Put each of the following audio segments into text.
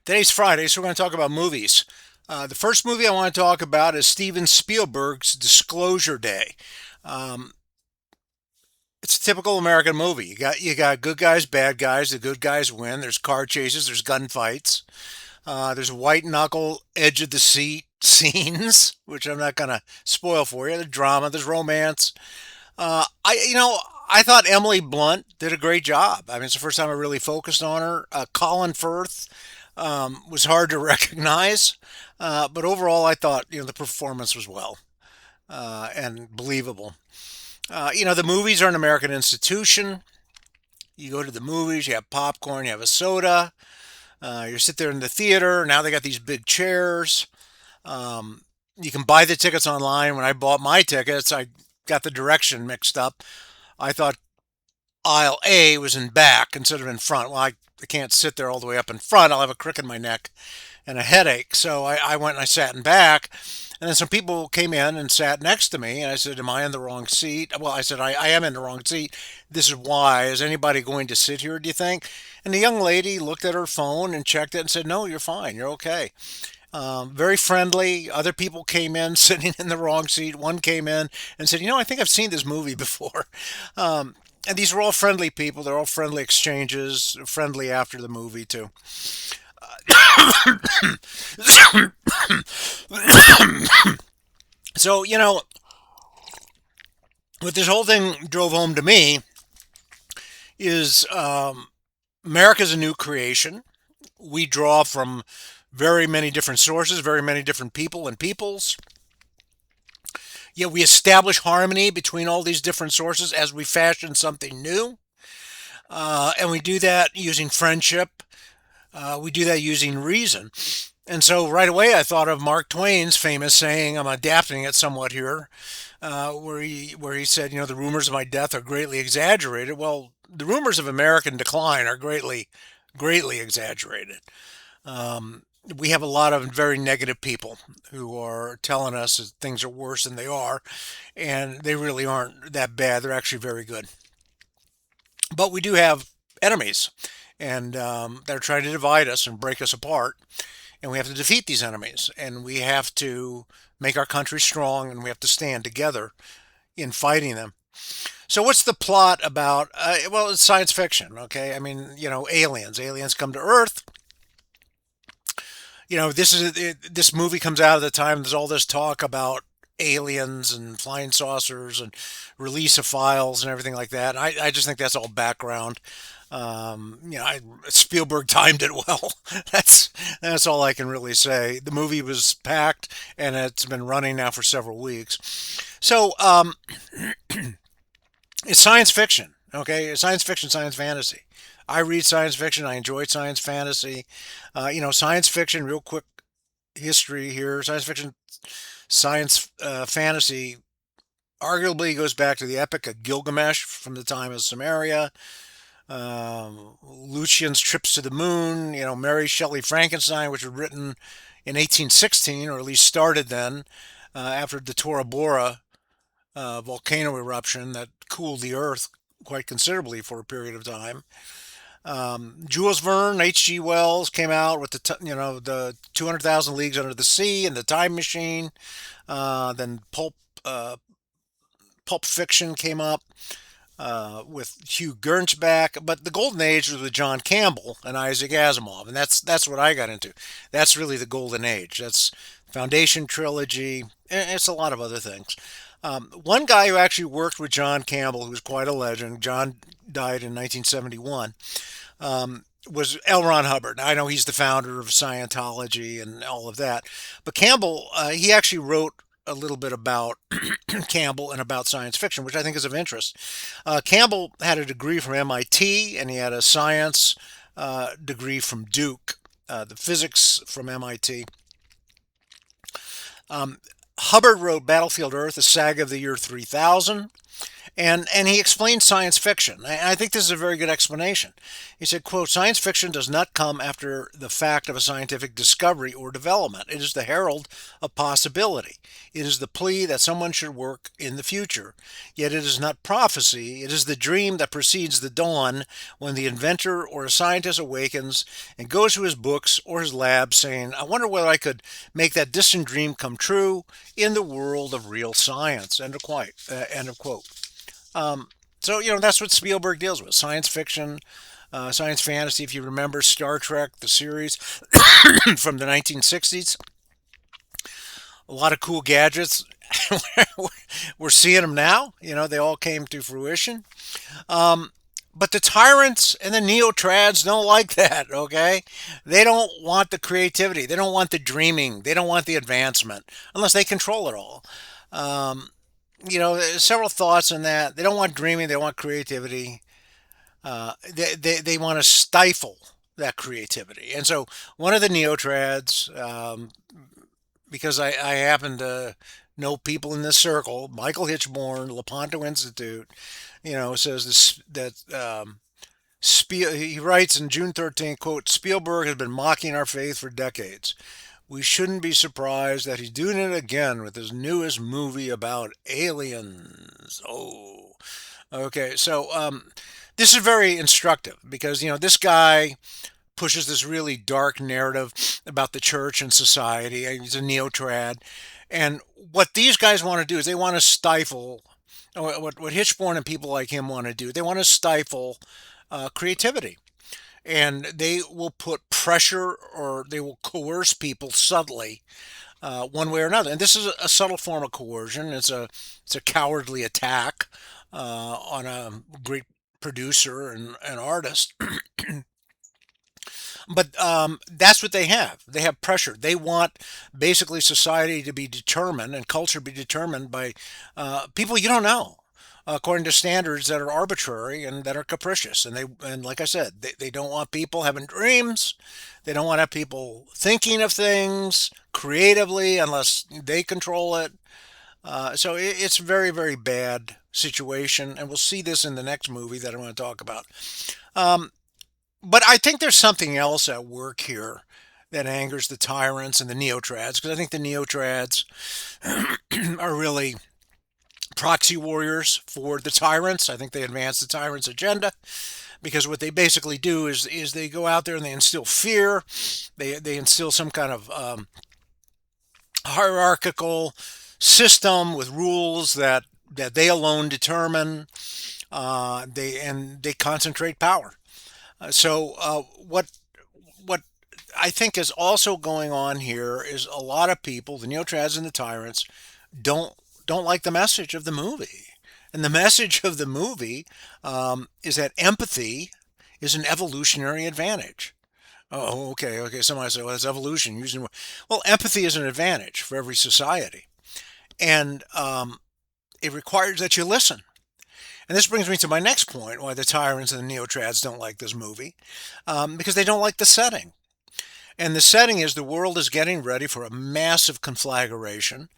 Today's Friday, so we're going to talk about movies. The first movie I want to talk about is Steven Spielberg's Disclosure Day. Um, it's a typical American movie. You got good guys, bad guys. The good guys win. There's car chases. There's gunfights. There's white knuckle, edge of the seat scenes, which I'm not going to spoil for you. There's drama. There's romance. I thought Emily Blunt did a great job. I mean, it's the first time I really focused on her. Colin Firth was hard to recognize, but overall, I thought the performance was well and believable. The movies are an American institution. You go to the movies, you have popcorn, you have a soda, you sit there in the theater. Now they got these big chairs. Um, you can buy the tickets online. When I bought my tickets, I got the direction mixed up. I thought aisle A was in back instead of in front. Well, I can't sit there all the way up in front. I'll have a crick in my neck and a headache. So I went and I sat in back. And then some people came in and sat next to me. And I said, am I in the wrong seat? Well, I said, I am in the wrong seat. This is why. Is anybody going to sit here, do you think? And the young lady looked at her phone and checked it and said, no, you're fine. You're okay. Very friendly. Other people came in sitting in the wrong seat. One came in and said, I think I've seen this movie before. And these were all friendly people. They're all friendly exchanges, friendly after the movie, too. So, what this whole thing drove home to me is America's a new creation. We draw from very many different sources, very many different people and peoples. Yet we establish harmony between all these different sources as we fashion something new. And we do that using friendship. We do that using reason. And so right away I thought of Mark Twain's famous saying, I'm adapting it somewhat here, where he said, the rumors of my death are greatly exaggerated. Well, the rumors of American decline are greatly exaggerated. We have a lot of very negative people who are telling us that things are worse than they are, and they really aren't that bad. They're actually very good. But we do have enemies, and they're trying to divide us and break us apart. And we have to defeat these enemies, and we have to make our country strong, and we have to stand together in fighting them. So, what's the plot about? Well, it's science fiction, okay? I mean, aliens. Aliens come to Earth. This movie comes out at the time there's all this talk about aliens and flying saucers and release of files and everything like that. I just think that's all background. Spielberg timed it well. That's all I can really say. The movie was packed, and it's been running now for several weeks. So it's science fiction. Okay, it's science fiction, science fantasy. I read science fiction. I enjoy science fantasy. Science fiction. Real quick history here. Science fiction, science fantasy arguably goes back to the Epic of Gilgamesh from the time of Sumeria. Lucian's Trips to the Moon, Mary Shelley Frankenstein, which was written in 1816, or at least started then, after the Tora Bora volcano eruption that cooled the Earth quite considerably for a period of time. Jules Verne, H.G. Wells came out with the 200,000 Leagues Under the Sea and the Time Machine. Then Pulp Fiction came up with Hugh Gernsback, but the golden age was with John Campbell and Isaac Asimov, and that's what I got into. That's really the golden age. That's Foundation trilogy, and it's a lot of other things. One guy who actually worked with John Campbell, who was quite a legend, John died in 1971, was L. Ron Hubbard. I know he's the founder of Scientology and all of that, but Campbell, he actually wrote a little bit about Campbell and about science fiction, which I think is of interest. Campbell had a degree from MIT, and he had a science degree from Duke, the physics from MIT. Hubbard wrote Battlefield Earth, a saga of the year 3000, And he explained science fiction. I think this is a very good explanation. He said, quote, science fiction does not come after the fact of a scientific discovery or development. It is the herald of possibility. It is the plea that someone should work in the future. Yet it is not prophecy. It is the dream that precedes the dawn when the inventor or a scientist awakens and goes to his books or his lab saying, I wonder whether I could make that distant dream come true in the world of real science. End of quote. End of quote. So, that's what Spielberg deals with: science fiction, science fantasy. If you remember Star Trek, the series from the 1960s, a lot of cool gadgets. We're seeing them now. They all came to fruition. But the tyrants and the neotrads don't like that, okay? They don't want the creativity. They don't want the dreaming. They don't want the advancement unless they control it all. Um, there's several thoughts on that. They don't want dreaming. They want creativity. They want to stifle that creativity. And so one of the neotrads, because I happen to know people in this circle, Michael Hitchborn, Lepanto Institute, says this that he writes in June 13th, quote, Spielberg has been mocking our faith for decades. We shouldn't be surprised that he's doing it again with his newest movie about aliens. Oh, okay. So this is very instructive because this guy pushes this really dark narrative about the church and society. He's a neotrad, and what these guys want to do is they want to stifle. What Hitchborn and people like him want to do, they want to stifle creativity, and they will put pressure or they will coerce people subtly, one way or another. And this is a subtle form of coercion. It's a cowardly attack on a great producer and artist. But that's what they have. They have pressure. They want basically society to be determined and culture be determined by people you don't know, according to standards that are arbitrary and that are capricious. And like I said, they don't want people having dreams. They don't want to have people thinking of things creatively unless they control it. So it's a very, very bad situation, and we'll see this in the next movie that I want to talk about. Um, but I think there's something else at work here that angers the tyrants and the neotrads, because I think the neotrads are really proxy warriors for the tyrants. I think they advance the tyrants' agenda because what they basically do is they go out there and they instill fear. They instill some kind of hierarchical system with rules that they alone determine. They concentrate power. What I think is also going on here is a lot of people, the neotrads and the tyrants, don't don't like the message of the movie. And the message of the movie is that empathy is an evolutionary advantage. Oh, okay, okay. Somebody say, "Well, it's evolution." Using well, empathy is an advantage for every society, and it requires that you listen. And this brings me to my next point: why the tyrants and the neotrads don't like this movie, because they don't like the setting. And the setting is the world is getting ready for a massive conflagration,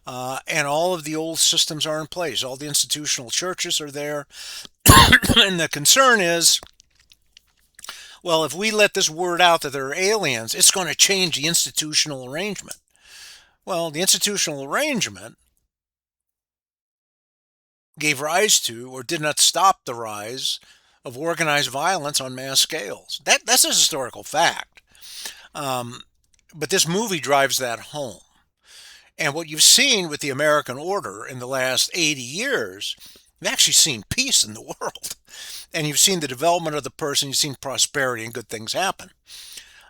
and all of the old systems are in place. All the institutional churches are there, and the concern is, well, if we let this word out that there are aliens, it's going to change the institutional arrangement. Well, the institutional arrangement gave rise to, or did not stop the rise of organized violence on mass scales. That's a historical fact. Um, but this movie drives that home. And what you've seen with the American order in the last 80 years, you've actually seen peace in the world. And you've seen the development of the person, you've seen prosperity and good things happen.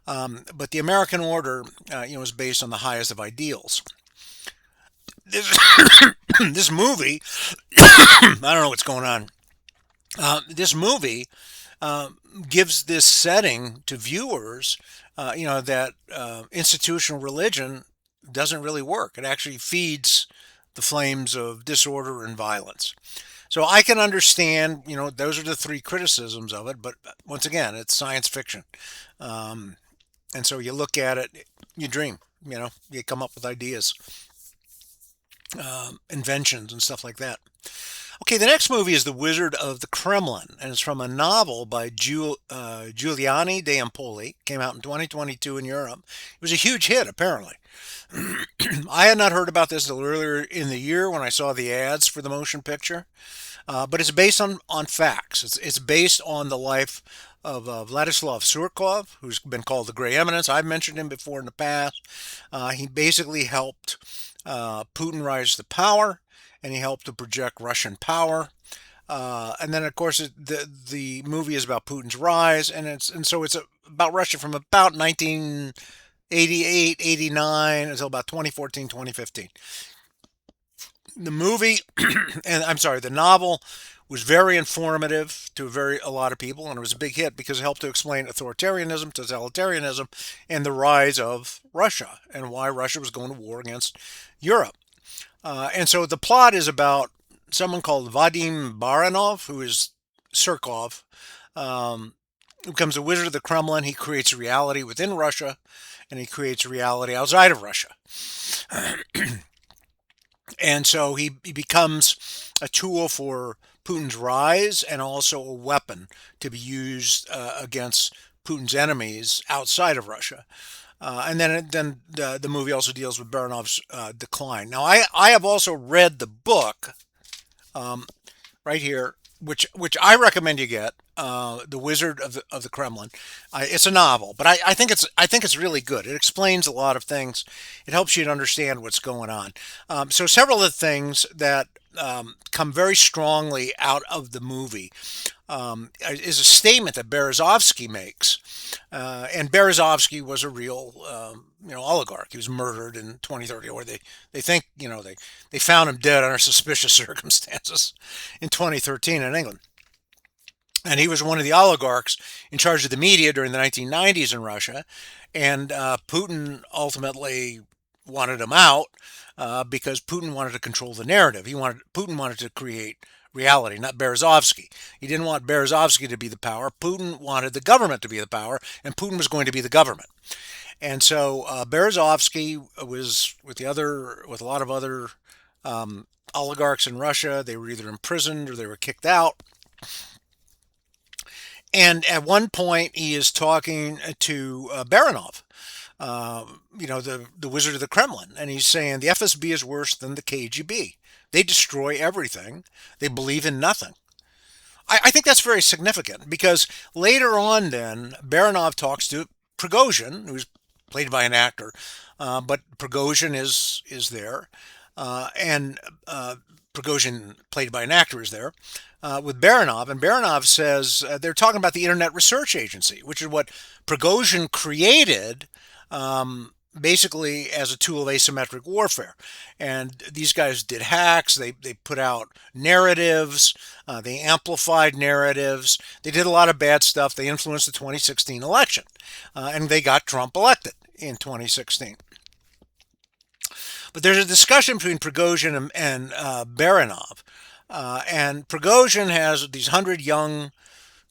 But the American order, is based on the highest of ideals. This, this movie, I don't know what's going on. This movie gives this setting to viewers, that institutional religion doesn't really work. It actually feeds the flames of disorder and violence. So I can understand, those are the three criticisms of it. But once again, it's science fiction. Um, and so you look at it, you dream, you come up with ideas, inventions, and stuff like that. Okay, the next movie is The Wizard of the Kremlin, and it's from a novel by Giuliani de Empoli. Came out in 2022 in Europe. It was a huge hit, apparently. I had not heard about this until earlier in the year when I saw the ads for the motion picture. But it's based on facts. It's based on the life of Vladislav Surkov, who's been called the Gray Eminence. I've mentioned him before in the past. He basically helped Putin rise to power, and he helped to project Russian power. And then, of course, the movie is about Putin's rise, and so it's about Russia from about 1988, 89 until about 2014, 2015. The movie, and I'm sorry, the novel was very informative to a lot of people, and it was a big hit because it helped to explain authoritarianism, totalitarianism, and the rise of Russia and why Russia was going to war against Europe. And so the plot is about someone called Vadim Baranov, who is Surkov, who becomes a wizard of the Kremlin. He creates reality within Russia, and he creates reality outside of Russia. And so he becomes a tool for Putin's rise and also a weapon to be used against Putin's enemies outside of Russia. And then the movie also deals with Baranov's decline. Now, I have also read the book um, right here, which I recommend you get. The Wizard of the Kremlin. It's a novel, but I think it's really good. It explains a lot of things. It helps you to understand what's going on. So several of the things that come very strongly out of the movie is a statement that Berezovsky makes, and Berezovsky was a real oligarch. He was murdered in 2030, or they think they found him dead under suspicious circumstances in 2013 in England. And he was one of the oligarchs in charge of the media during the 1990s in Russia. And Putin ultimately wanted him out because Putin wanted to control the narrative. Putin wanted to create reality, not Berezovsky. He didn't want Berezovsky to be the power. Putin wanted the government to be the power, and Putin was going to be the government. And so Berezovsky was with a lot of other oligarchs in Russia. They were either imprisoned or they were kicked out. And at one point, he is talking to Baranov, the Wizard of the Kremlin, and he's saying the FSB is worse than the KGB. They destroy everything. They believe in nothing. I think that's very significant because later on, then Baranov talks to Prigozhin, who's played by an actor, but Prigozhin is there, and Prigozhin, played by an actor, is there with Baranov, and Baranov says they're talking about the Internet Research Agency, which is what Prigozhin created. Basically as a tool of asymmetric warfare. And these guys did hacks, they put out narratives, they amplified narratives, they did a lot of bad stuff, they influenced the 2016 election, and they got Trump elected in 2016. But there's a discussion between Prigozhin and Baranov, and Prigozhin has these 100 young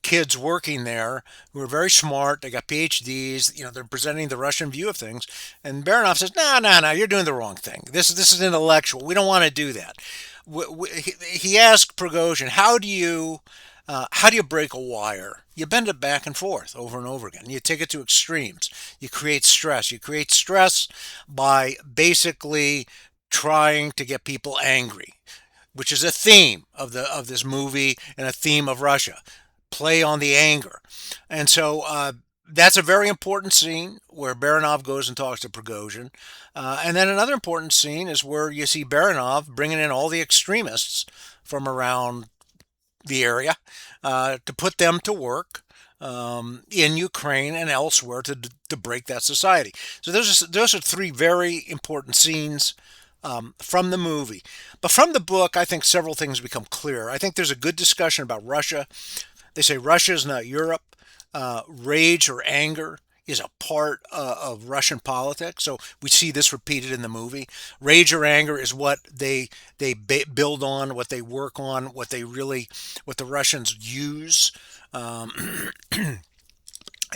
kids working there who are very smart. They got PhDs. They're presenting the Russian view of things. And Baranov says, "No, no, no, you're doing the wrong thing. This is intellectual. We don't want to do that." He asked Prigozhin, how do you break a wire? You bend it back and forth over and over again. You take it to extremes. You create stress. You create stress by basically trying to get people angry, which is a theme of this movie and a theme of Russia. Play on the anger. And so that's a very important scene where Baranov goes and talks to Prigozhin. And then another important scene is where you see Baranov bringing in all the extremists from around the area to put them to work in Ukraine and elsewhere to break that society. So those are three very important scenes from the movie. But from the book, I think several things become clear. I think there's a good discussion about Russia. They say Russia is not Europe. Rage or anger is a part of Russian politics. So we see this repeated in the movie. Rage or anger is what they build on, what they work on, what the Russians use, and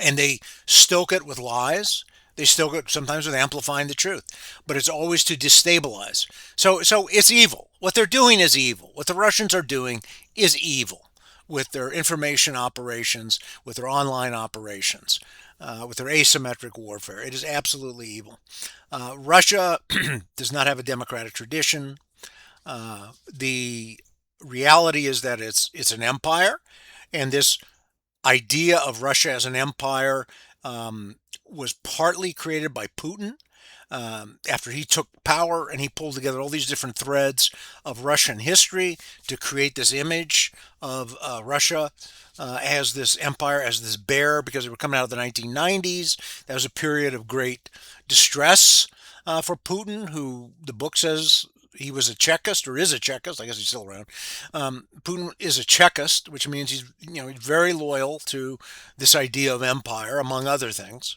they stoke it with lies. They still go sometimes with amplifying the truth, but it's always to destabilize. So it's evil. What they're doing is evil. What the Russians are doing is evil with their information operations, with their online operations, with their asymmetric warfare. It is absolutely evil. Russia does not have a democratic tradition. The reality is that it's an empire, and this idea of Russia as an empire was partly created by Putin after he took power and he pulled together all these different threads of Russian history to create this image of Russia as this empire, as this bear, because they were coming out of the 1990s. That was a period of great distress for Putin, who the book says he was a Chekist or is a Chekist. I guess he's still around. Putin is a Chekist, which means he's very loyal to this idea of empire, among other things.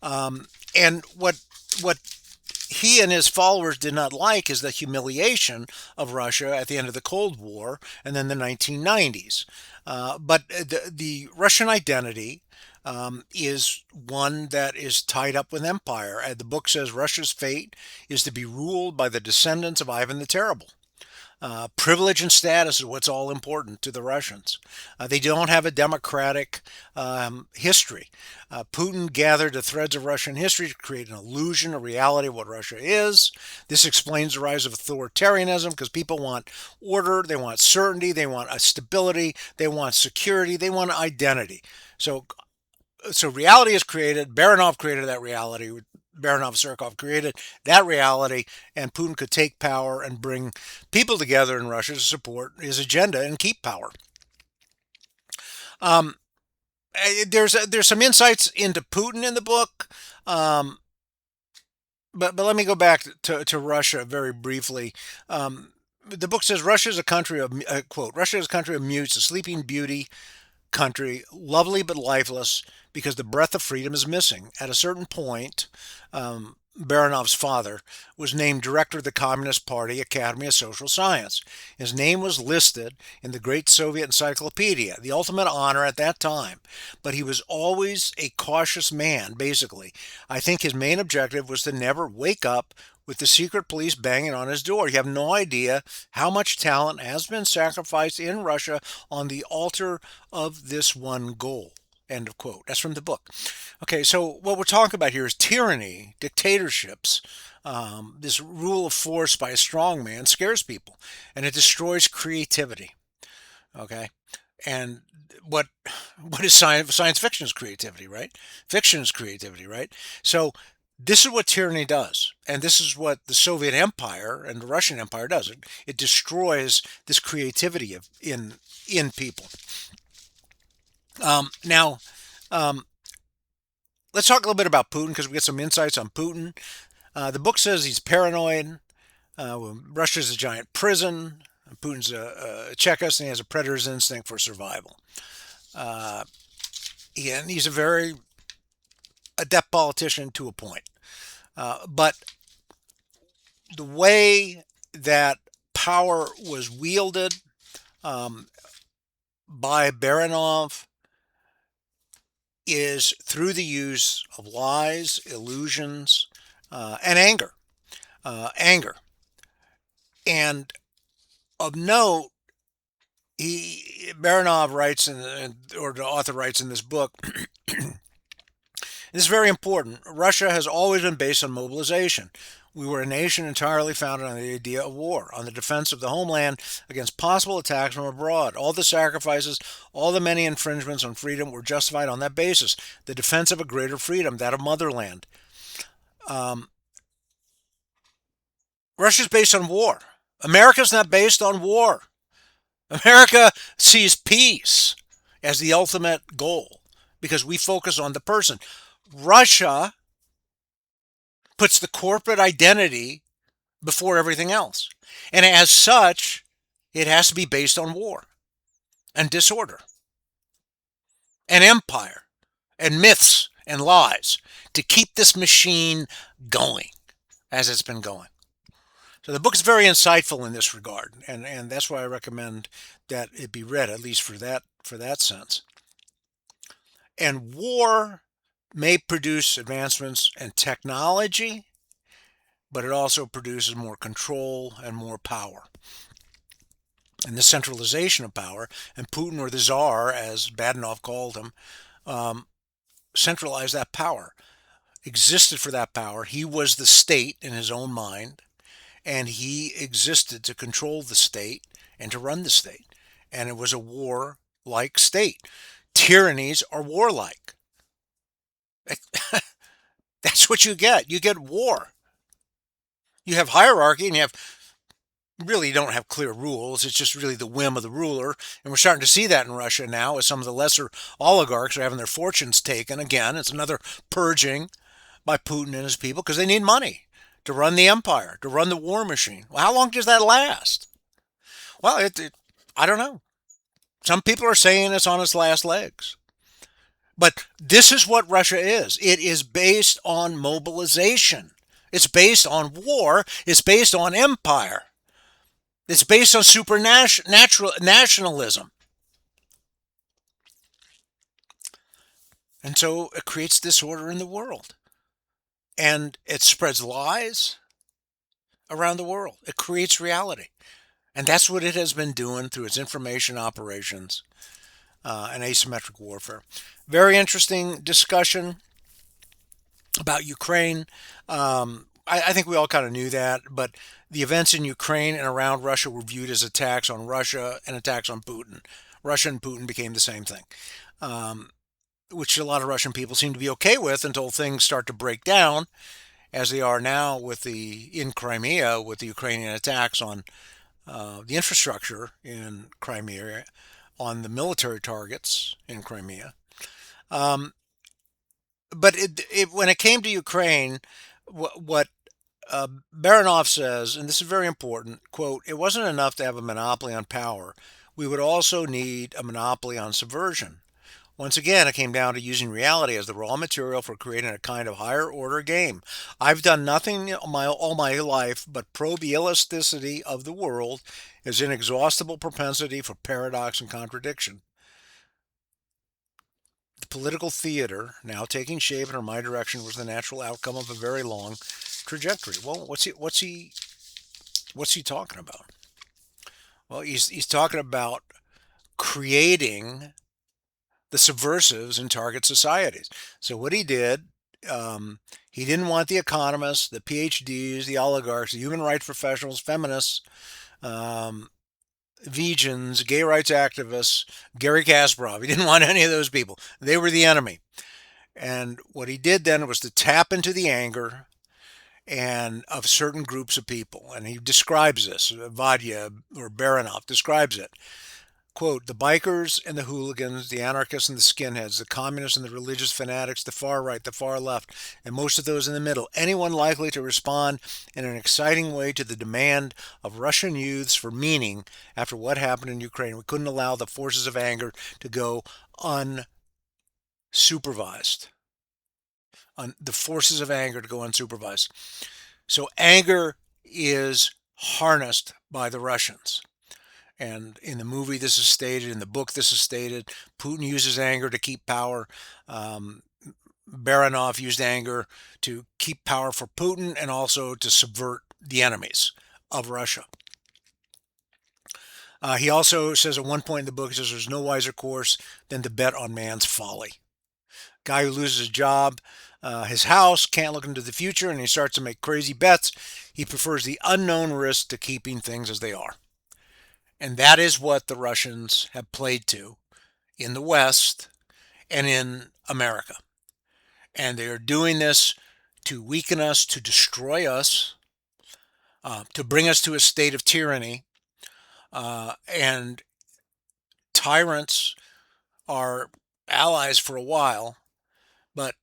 And what he and his followers did not like is the humiliation of Russia at the end of the Cold War and then the 1990s. But the Russian identity is one that is tied up with empire. The book says Russia's fate is to be ruled by the descendants of Ivan the Terrible. Privilege and status is what's all important to the Russians. They don't have a democratic history. Putin gathered the threads of Russian history to create an illusion, a reality of what Russia is. This explains the rise of authoritarianism because people want order, they want certainty, they want a stability, they want security, they want identity. So reality is created. Baranov created that reality. Baranov Surkov created that reality, and Putin could take power and bring people together in Russia to support his agenda and keep power. Um, there's some insights into Putin in the book, but let me go back to Russia very briefly. The book says Russia is a country of quote Russia is a country of mutes, a sleeping beauty country, lovely but lifeless, because the breath of freedom is missing. At a certain point, Baranov's father was named director of the Communist Party Academy of Social Science. His name was listed in the Great Soviet Encyclopedia, the ultimate honor at that time. But he was always a cautious man, basically. I think his main objective was to never wake up with the secret police banging on his door. You have no idea how much talent has been sacrificed in Russia on the altar of this one goal. End of quote. That's from the book. Okay, so what we're talking about here is tyranny, dictatorships. This rule of force by a strong man scares people, and it destroys creativity. Okay, and what what is science fiction is creativity, right? Fiction is creativity, right? So this is what tyranny does, and this is what the Soviet Empire and the Russian Empire does. It destroys this creativity in people. Now, um, let's talk a little bit about Putin because we get some insights on Putin. The book says he's paranoid. Russia's a giant prison. Putin's a Chekist and he has a predator's instinct for survival. Uh, and he's a very adept politician to a point. But the way that power was wielded by Baranov is through the use of lies, illusions, and anger. Anger. And of note, Baranov writes, or the author writes in this book, this is very important. Russia has always been based on mobilization. We were a nation entirely founded on the idea of war, on the defense of the homeland against possible attacks from abroad. All the sacrifices, all the many infringements on freedom were justified on that basis. The defense of a greater freedom, that of motherland. Russia's based on war. America's not based on war. America sees peace as the ultimate goal because we focus on the person. Russia puts the corporate identity before everything else. And as such, it has to be based on war and disorder and empire and myths and lies to keep this machine going as it's been going. So the book is very insightful in this regard, and that's why I recommend that it be read, at least for that sense. And war may produce advancements in technology, but it also produces more control and more power. And the centralization of power, and Putin, or the Tsar, as Badenoff called him, um, centralized that power, existed for that power. He was the state in his own mind, and he existed to control the state and to run the state. And it was a war-like state. Tyrannies are warlike. That's what you get. You get war. You have hierarchy, and you don't have clear rules. It's just really the whim of the ruler. And we're starting to see that in Russia now, as some of the lesser oligarchs are having their fortunes taken. Again, it's another purging by Putin and his people because they need money to run the empire, to run the war machine. Well, how long does that last? Well, I don't know. Some people are saying it's on its last legs. But this is what Russia is. It is based on mobilization. It's based on war. It's based on empire. It's based on supernatural nationalism. And so it creates disorder in the world. And it spreads lies around the world. It creates reality. And that's what it has been doing through its information operations and asymmetric warfare. Very interesting discussion about Ukraine. I think we all kind of knew that, but the events in Ukraine and around Russia were viewed as attacks on Russia and attacks on Putin. Russia and Putin became the same thing, which a lot of Russian people seem to be okay with until things start to break down, as they are now in Crimea, with the Ukrainian attacks on the infrastructure in Crimea, on the military targets in Crimea. But when it came to Ukraine, what Baranov says, and this is very important, quote, it wasn't enough to have a monopoly on power. We would also need a monopoly on subversion. Once again, it came down to using reality as the raw material for creating a kind of higher order game. I've done nothing all my life but probe the elasticity of the world, its inexhaustible propensity for paradox and contradiction. The political theater, now taking shape in my direction, was the natural outcome of a very long trajectory. Well, what's he talking about? Well, he's talking about creating the subversives in target societies. So what he did, he didn't want the economists, the PhDs, the oligarchs, the human rights professionals, feminists, um, vegans, gay rights activists, Gary Kasparov. He didn't want any of those people. They were the enemy. And what he did then was to tap into the anger and of certain groups of people. And he describes this, Vadya or Baranov describes it. Quote, the bikers and the hooligans, the anarchists and the skinheads, the communists and the religious fanatics, the far right, the far left, and most of those in the middle, anyone likely to respond in an exciting way to the demand of Russian youths for meaning after what happened in Ukraine. We couldn't allow the forces of anger to go unsupervised. The forces of anger to go unsupervised. So anger is harnessed by the Russians. And in the movie, this is stated. In the book, this is stated. Putin uses anger to keep power. Baranov used anger to keep power for Putin and also to subvert the enemies of Russia. He also says at one point in the book, he says there's no wiser course than to bet on man's folly. Guy who loses his job, his house, can't look into the future, and he starts to make crazy bets. He prefers the unknown risk to keeping things as they are. And that is what the Russians have played to in the West and in America. And they are doing this to weaken us, to destroy us, to bring us to a state of tyranny. And tyrants are allies for a while. But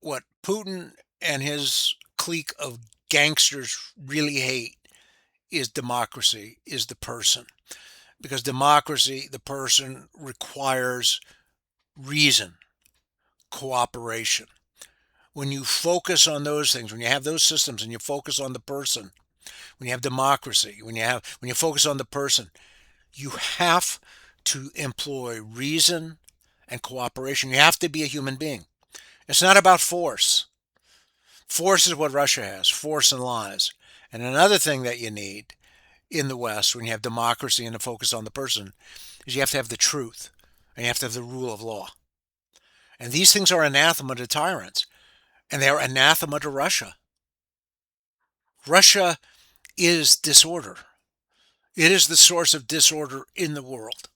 what Putin and his clique of gangsters really hate is democracy, is the person. Because democracy, the person, requires reason, cooperation. When you focus on those things, when you have those systems and you focus on the person, when you have democracy, when you focus on the person, you have to employ reason and cooperation. You have to be a human being. It's not about force. Force is what Russia has, force and lies. And another thing that you need in the West when you have democracy and a focus on the person is you have to have the truth and you have to have the rule of law. And these things are anathema to tyrants and they are anathema to Russia. Russia is disorder. It is the source of disorder in the world.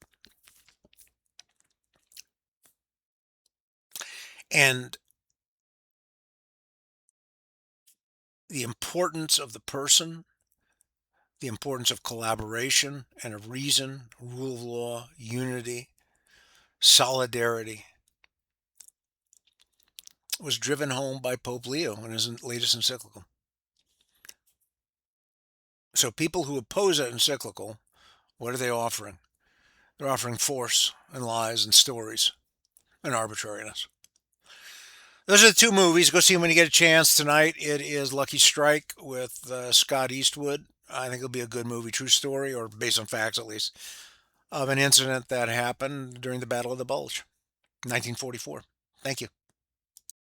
And the importance of the person, the importance of collaboration and of reason, rule of law, unity, solidarity was driven home by Pope Leo in his latest encyclical. So people who oppose that encyclical, what are they offering? They're offering force and lies and stories and arbitrariness. Those are the two movies. Go see them when you get a chance. Tonight it is Lucky Strike with Scott Eastwood. I think it'll be a good movie, true story, or based on facts at least, of an incident that happened during the Battle of the Bulge, 1944. Thank you.